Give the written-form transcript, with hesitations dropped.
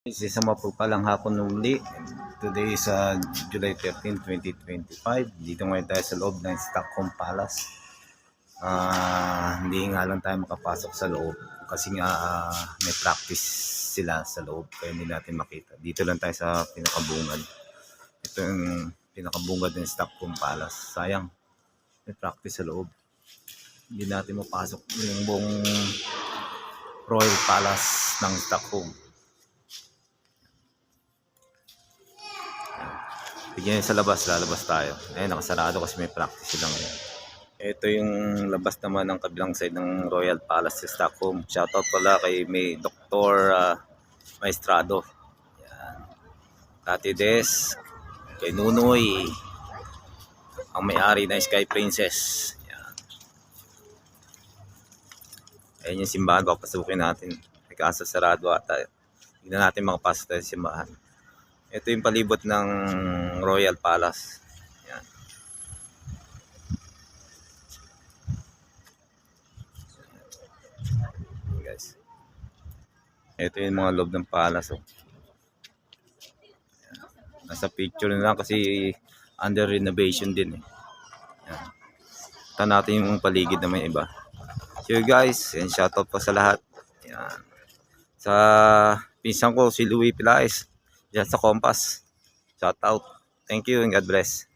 Isang mapagpalang hapon muli. Today is July 13, 2025. Dito ngayon tayo sa loob ng Stockholm Palace. Hindi nga lang tayo makapasok sa loob kasi nga may practice sila sa loob kaya hindi natin makita. Dito lang tayo sa pinakabungad. Ito yung pinakabungad ng Stockholm Palace. Sayang, may practice sa loob. Hindi natin mapasok yung buong Royal Palace ng Stockholm. Bigyan sa labas, lalabas tayo. Ayun, nakasarado kasi may practice sila ngayon. Ito yung labas naman ng kabilang side ng Royal Palace sa Stockholm. Shoutout pala kay may Dr. Maestrado. Yan. Tati Des, kay Nunoy, ang may-ari ng Sky Princess. Yan. Ayun yung simbahan, papasukin natin. May kaso sarado ata. Tignan natin makapasok tayo sa simbahan. Ito yung palibot ng Royal Palace. Yan. Guys. Ito yung mga loob ng palace. Oh. Nasa picture na lang kasi under renovation din eh. Yan. Ito natin yung paligid na may iba. So guys, and shoutout po sa lahat. Yan. Sa pinsan ko si Louie Pilaes. Diyan sa Compass. Shout out. Thank you and God bless.